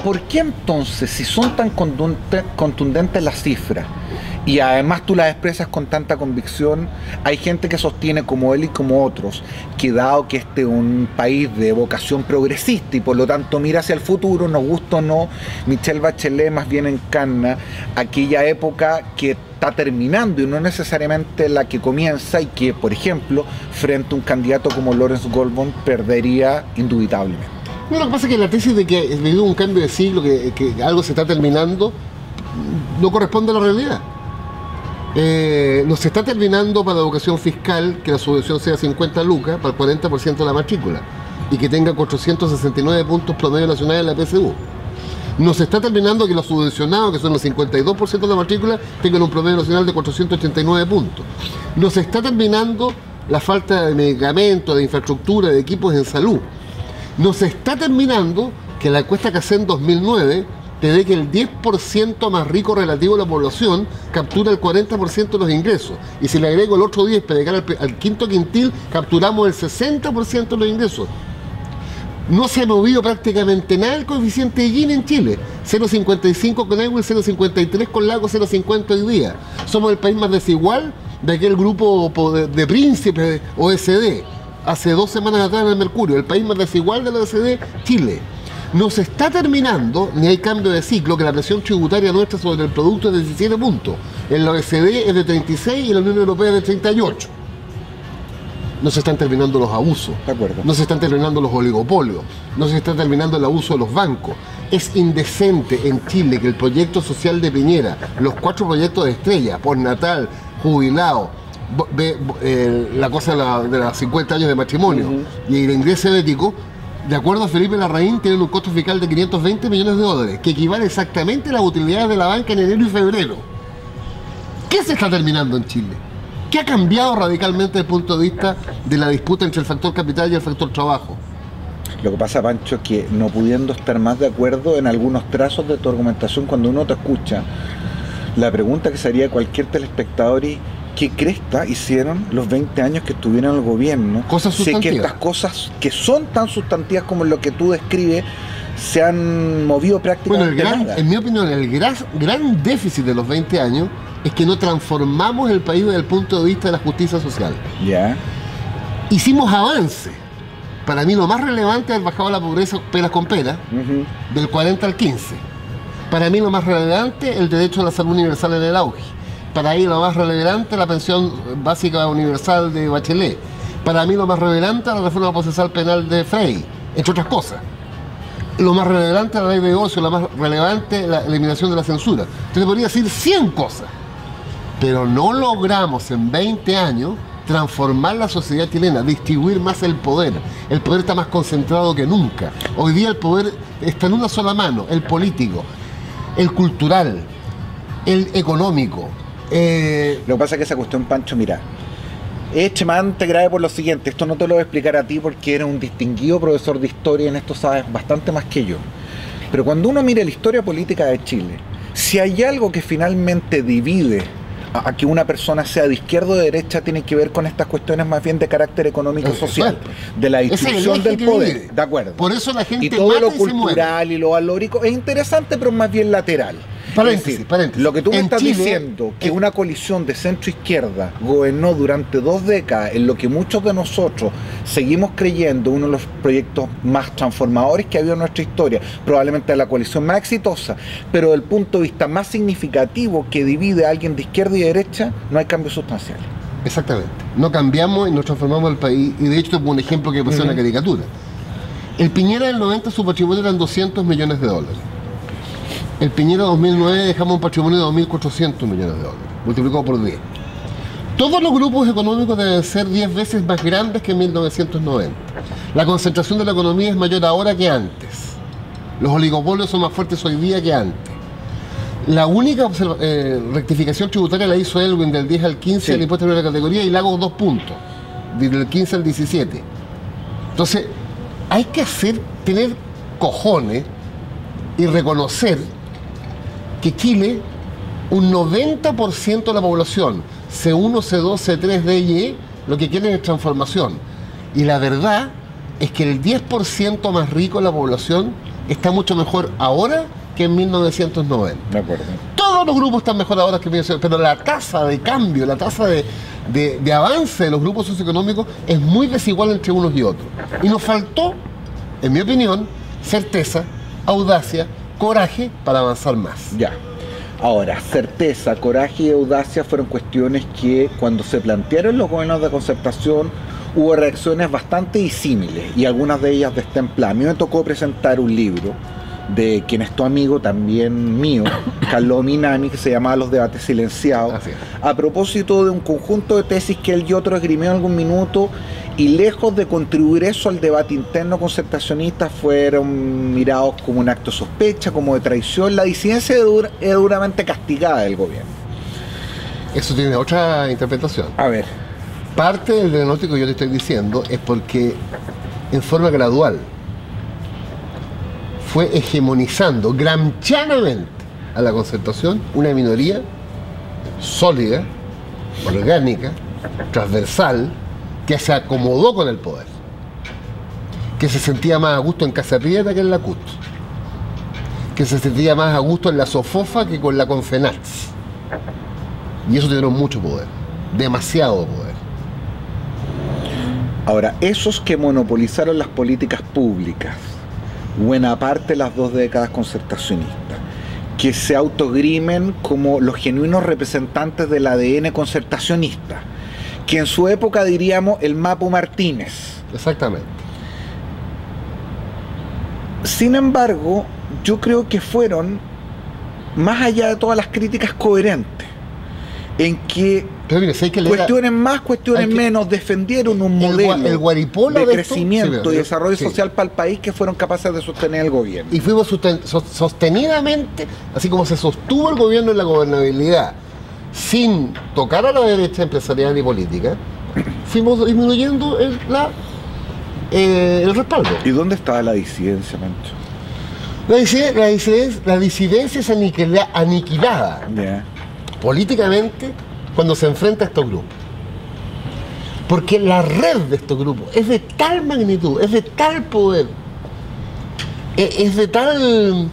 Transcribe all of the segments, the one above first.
¿por qué entonces, si son tan contundentes las cifras, y además tú las expresas con tanta convicción, hay gente que sostiene, como él y como otros, que dado que este es un país de vocación progresista y por lo tanto mira hacia el futuro, nos gusta o no, Michelle Bachelet más bien encarna aquella época que está terminando y no necesariamente la que comienza, y que, por ejemplo, frente a un candidato como Lawrence Goldborn perdería indubitablemente? No, lo que pasa es que la tesis de que ha habido un cambio de siglo, que algo se está terminando, no corresponde a la realidad. No se está terminando para la educación fiscal que la subvención sea 50 lucas para el 40% de la matrícula y que tenga 469 puntos promedio nacional en la PSU. No se está terminando que los subvencionados, que son el 52% de la matrícula, tengan un promedio nacional de 489 puntos. No se está terminando la falta de medicamentos, de infraestructura, de equipos en salud. No se está terminando que la encuesta que hace en 2009 te dé que el 10% más rico relativo a la población captura el 40% de los ingresos. Y si le agrego el otro 10 para llegar al quinto quintil, capturamos el 60% de los ingresos. No se ha movido prácticamente nada el coeficiente de Gini en Chile. 0,55 con Ewell, 0,53 con Lago, 0,50 hoy día. Somos el país más desigual de aquel grupo de príncipes OECD. Hace 2 semanas atrás en el Mercurio, el país más desigual de la OECD, Chile. No se está terminando, ni hay cambio de ciclo, que la presión tributaria nuestra sobre el producto es de 17 puntos. En la OECD es de 36 y en la Unión Europea es de 38. No se están terminando los abusos. De acuerdo. No se están terminando los oligopolios. No se está terminando el abuso de los bancos. Es indecente en Chile que el proyecto social de Piñera, los 4 proyectos de estrella, postnatal, jubilado, la cosa de los 50 años de matrimonio y el ingreso ético, de acuerdo a Felipe Larraín, tienen un costo fiscal de 520 millones de dólares, que equivale exactamente a las utilidades de la banca en enero y febrero. ¿Qué se está terminando en Chile? ¿Qué ha cambiado radicalmente desde el punto de vista de la disputa entre el factor capital y el factor trabajo? Lo que pasa, Pancho, es que no pudiendo estar más de acuerdo en algunos trazos de tu argumentación, cuando uno te escucha, la pregunta que se haría cualquier telespectador y ¿qué cresta hicieron los 20 años que estuvieron en el gobierno? Cosas sustantivas. Sé que estas cosas que son tan sustantivas como lo que tú describes se han movido prácticamente nada. En mi opinión, el gran déficit de los 20 años es que no transformamos el país desde el punto de vista de la justicia social. Ya. Hicimos avance. Para mí lo más relevante es bajar la pobreza peras con peras, del 40 al 15. Para mí lo más relevante el derecho a la salud universal en el auge. Para mí lo más relevante la pensión básica universal de Bachelet. Para mí lo más relevante la reforma procesal penal de Frey, entre otras cosas. Lo más relevante la ley de divorcio, lo más relevante la eliminación de la censura. Entonces podría decir 100 cosas. Pero no logramos en 20 años transformar la sociedad chilena, distribuir más el poder. El poder está más concentrado que nunca. Hoy día el poder está en una sola mano, el político, el cultural, el económico. Lo que pasa es que esa cuestión, Pancho, mira, es extremadamente grave por lo siguiente. Esto no te lo voy a explicar a ti porque eres un distinguido profesor de historia y en esto sabes bastante más que yo. Pero cuando uno mira la historia política de Chile, si hay algo que finalmente divide a que una persona sea de izquierda o de derecha, tiene que ver con estas cuestiones más bien de carácter económico social, de la distribución del poder, de acuerdo. Por eso la gente y todo mata lo y cultural y lo valórico es interesante, pero más bien lateral. Paréntesis. Lo que tú me estás Chile, diciendo, que una coalición de centro-izquierda gobernó durante 2 décadas en lo que muchos de nosotros seguimos creyendo uno de los proyectos más transformadores que ha habido en nuestra historia, probablemente la coalición más exitosa, pero del punto de vista más significativo que divide a alguien de izquierda y de derecha, no hay cambios sustanciales. Exactamente. No cambiamos y nos transformamos el país. Y de hecho tengo un ejemplo que pasó en una caricatura. El Piñera del 90 su patrimonio eran 200 millones de dólares. El Piñera 2009 dejamos un patrimonio de 2.400 millones de dólares, multiplicado por 10. Todos los grupos económicos deben ser 10 veces más grandes que en 1990. La concentración de la economía es mayor ahora que antes. Los oligopolios son más fuertes hoy día que antes. La única rectificación tributaria la hizo Elwin del 10 al 15 del impuesto de la categoría y Lagos 2 puntos, del 15 al 17. Entonces, hay que tener cojones y reconocer que Chile, un 90% de la población, C1, C2, C3, D y E, lo que quieren es transformación. Y la verdad es que el 10% más rico de la población está mucho mejor ahora que en 1990. De acuerdo. Todos los grupos están mejor ahora que en 1990, pero la tasa de cambio, la tasa de avance de los grupos socioeconómicos es muy desigual entre unos y otros. Y nos faltó, en mi opinión, certeza, audacia, coraje para avanzar más. Ya. Ahora, certeza, coraje y audacia fueron cuestiones que cuando se plantearon los gobiernos de concertación hubo reacciones bastante disímiles y algunas de ellas destempladas. A mí me tocó presentar un libro de quien es tu amigo también mío, Carlos Minami, que se llamaba Los debates silenciados, a propósito de un conjunto de tesis que él y otro esgrimió en algún minuto, y lejos de contribuir eso al debate interno concertacionista, fueron mirados como un acto de sospecha, como de traición. La disidencia es duramente castigada del gobierno. Eso tiene otra interpretación. A ver. Parte del diagnóstico que yo te estoy diciendo es porque en forma gradual fue hegemonizando gramscianamente a la concertación una minoría sólida, orgánica, transversal, que se acomodó con el poder, que se sentía más a gusto en Casa Prieta que en la CUT, que se sentía más a gusto en la SOFOFA que con la CONFENATS. Y eso tuvieron mucho poder, demasiado poder. Ahora, esos que monopolizaron las políticas públicas, buena parte de las 2 décadas concertacionistas, que se autogrimen como los genuinos representantes del ADN concertacionista, que en su época diríamos el Mapu Martínez. Exactamente. Sin embargo, yo creo que fueron, más allá de todas las críticas, coherentes, en que pero mire, si cuestiones más, cuestiones menos, defendieron un modelo de crecimiento y desarrollo social para el país que fueron capaces de sostener el gobierno. Y fuimos sostenidamente, así como se sostuvo el gobierno en la gobernabilidad, sin tocar a la derecha empresarial y política, fuimos disminuyendo el respaldo. ¿Y dónde estaba la disidencia, Mancho? La disidencia es aniquilada políticamente cuando se enfrenta a estos grupos. Porque la red de estos grupos es de tal magnitud, es de tal poder, es de tal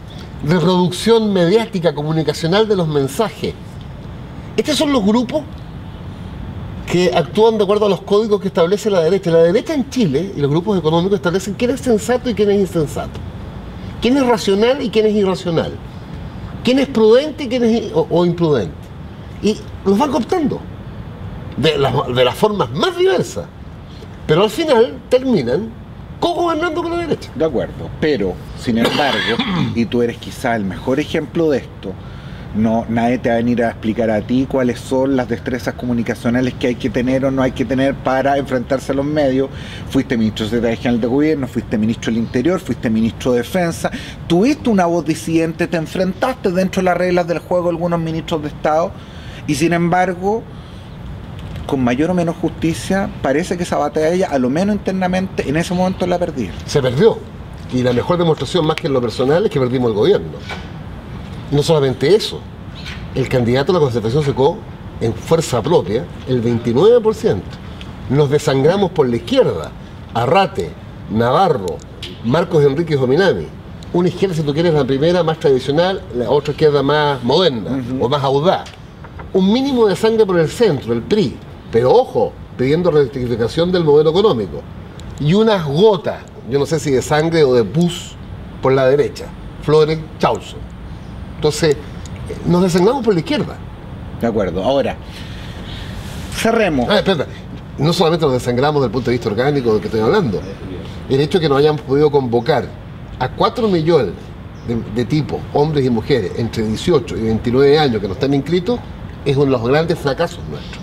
reproducción mediática, comunicacional de los mensajes. Estos son los grupos que actúan de acuerdo a los códigos que establece la derecha. La derecha en Chile y los grupos económicos establecen quién es sensato y quién es insensato, quién es racional y quién es irracional, quién es prudente y quién es o imprudente. Y los van cooptando de las formas más diversas, pero al final terminan co-gobernando con la derecha. De acuerdo, pero sin embargo, y tú eres quizá el mejor ejemplo de esto, nadie te va a venir a explicar a ti cuáles son las destrezas comunicacionales que hay que tener o no hay que tener para enfrentarse a los medios. Fuiste ministro de Secretaría General de Gobierno, fuiste ministro del Interior, fuiste ministro de Defensa, tuviste una voz disidente, te enfrentaste dentro de las reglas del juego a algunos ministros de Estado, y sin embargo, con mayor o menor justicia, parece que esa batalla, a lo menos internamente, en ese momento la perdieron. Se perdió. Y la mejor demostración, más que en lo personal, es que perdimos el gobierno. Y no solamente eso, el candidato a la concertación sacó en fuerza propia el 29%. Nos desangramos por la izquierda. Arrate, Navarro, Marcos Enríquez Minami. Una izquierda, si tú quieres, la primera más tradicional, la otra izquierda más moderna o más audaz. Un mínimo de sangre por el centro, el PRI, pero ojo, pidiendo rectificación del modelo económico. Y unas gotas, yo no sé si de sangre o de pus, por la derecha, Flores Chauzo. Entonces, nos desangramos por la izquierda. De acuerdo. Ahora, cerremos. Espera. No solamente nos desangramos desde el punto de vista orgánico del que estoy hablando. El hecho de que no hayamos podido convocar a 4 millones de tipos, hombres y mujeres, entre 18 y 29 años que no están inscritos, es uno de los grandes fracasos nuestros.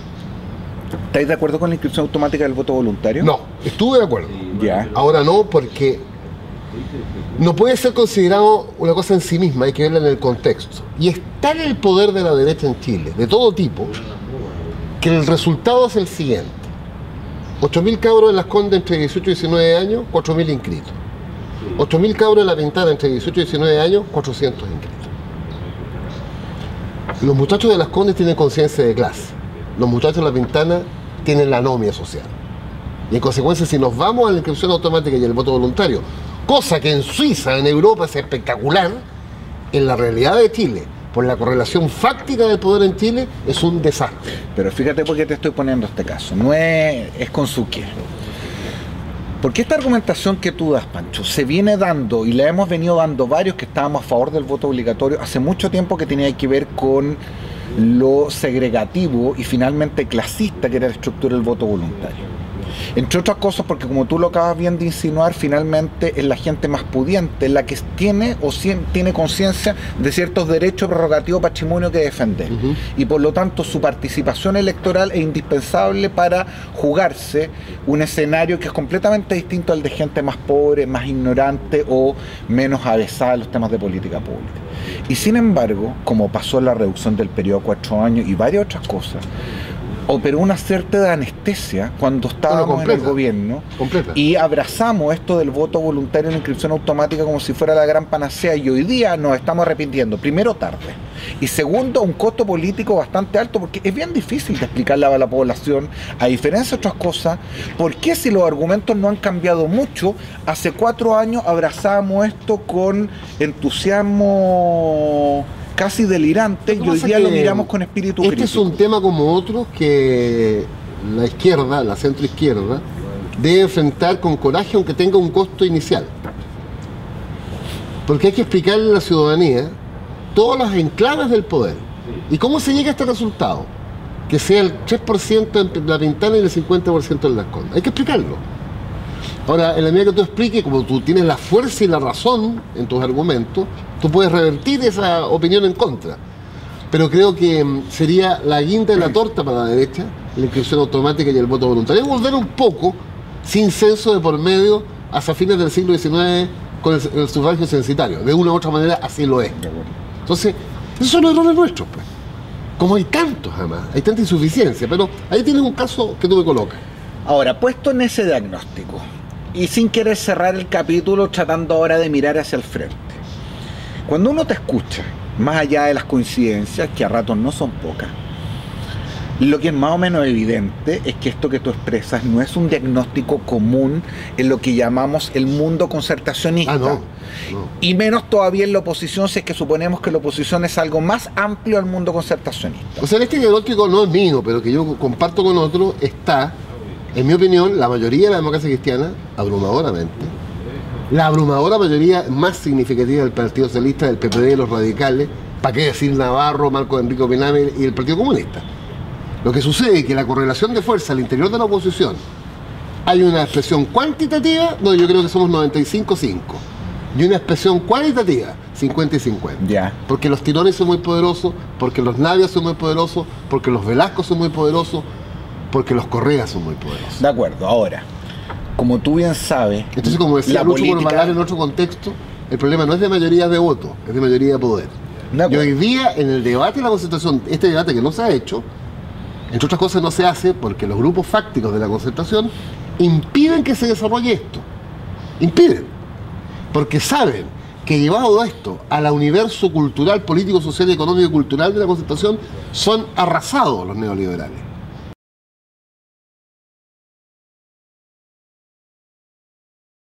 ¿Estáis de acuerdo con la inscripción automática del voto voluntario? No, estuve de acuerdo. Ya. Ahora no, porque no puede ser considerado una cosa en sí misma, hay que verla en el contexto. Y está en el poder de la derecha en Chile, de todo tipo, que el resultado es el siguiente. 8.000 cabros en Las Condes entre 18 y 19 años, 4.000 inscritos. 8.000 cabros en La Pintana entre 18 y 19 años, 400 inscritos. Los muchachos de Las Condes tienen conciencia de clase. Los muchachos de La Pintana tienen la anomia social. Y en consecuencia, si nos vamos a la inscripción automática y el voto voluntario, cosa que en Suiza, en Europa es espectacular, en la realidad de Chile, por la correlación fáctica del poder en Chile, es un desastre. Pero fíjate por qué te estoy poniendo este caso. No es con Suquía. Porque esta argumentación que tú das, Pancho, se viene dando, y la hemos venido dando varios que estábamos a favor del voto obligatorio hace mucho tiempo, que tenía que ver con lo segregativo y finalmente clasista que era la estructura del voto voluntario. Entre otras cosas porque, como tú lo acabas bien de insinuar, finalmente es la gente más pudiente la que tiene o tiene conciencia de ciertos derechos, prerrogativos, patrimonio que defender. Y por lo tanto su participación electoral es indispensable para jugarse un escenario que es completamente distinto al de gente más pobre, más ignorante o menos avesada en los temas de política pública. Y sin embargo, como pasó en la reducción del periodo a 4 años y varias otras cosas, operó una cierta anestesia cuando estábamos en el gobierno y abrazamos esto del voto voluntario en la inscripción automática como si fuera la gran panacea, y hoy día nos estamos arrepintiendo, primero tarde y segundo un costo político bastante alto, porque es bien difícil de explicarle a la población, a diferencia de otras cosas, por qué, si los argumentos no han cambiado mucho, hace 4 años abrazábamos esto con entusiasmo casi delirante, y hoy día lo miramos con espíritu crítico. Este es un tema como otros que la izquierda, la centroizquierda, debe enfrentar con coraje, aunque tenga un costo inicial. Porque hay que explicarle a la ciudadanía todas las enclaves del poder. ¿Y cómo se llega a este resultado? Que sea el 3% en La Pintana y el 50% en Las Condes. Hay que explicarlo. Ahora, en la medida que tú expliques, como tú tienes la fuerza y la razón en tus argumentos, tú puedes revertir esa opinión en contra. Pero creo que sería la guinda de la torta para la derecha, la inscripción automática y el voto voluntario. Volver un poco, sin censo de por medio, hasta fines del siglo XIX con el sufragio censitario. De una u otra manera, así lo es. Entonces, esos son errores nuestros, pues. Como hay tantos, además, hay tanta insuficiencia. Pero ahí tienes un caso que tú me colocas. Ahora, puesto en ese diagnóstico, y sin querer cerrar el capítulo, tratando ahora de mirar hacia el frente, cuando uno te escucha, más allá de las coincidencias, que a ratos no son pocas, lo que es más o menos evidente es que esto que tú expresas no es un diagnóstico común en lo que llamamos el mundo concertacionista. No. Y menos todavía en la oposición, si es que suponemos que la oposición es algo más amplio al mundo concertacionista. O sea, este diagnóstico no es mío, pero que yo comparto con otros, está, en mi opinión, la mayoría de la democracia cristiana, abrumadoramente, la abrumadora mayoría más significativa del Partido Socialista, del PPD, de los radicales, para qué decir Navarro, Marco Enrique Oppenheimer y el Partido Comunista. Lo que sucede es que la correlación de fuerza al interior de la oposición, hay una expresión cuantitativa, donde yo creo que somos 95-5, y una expresión cualitativa, 50 y 50. Ya. Porque los Tirones son muy poderosos, porque los Navias son muy poderosos, porque los Velasco son muy poderosos, porque los Correas son muy poderosos. De acuerdo, ahora, como tú bien sabes, entonces, como decía Lucho Corvalán en otro contexto, el problema no es de mayoría de votos, es de mayoría de poder. Y hoy día, en el debate de la concertación, este debate que no se ha hecho, entre otras cosas no se hace porque los grupos fácticos de la concertación impiden que se desarrolle esto. Impiden. Porque saben que llevado esto al universo cultural, político, social, económico y cultural de la concertación, son arrasados los neoliberales.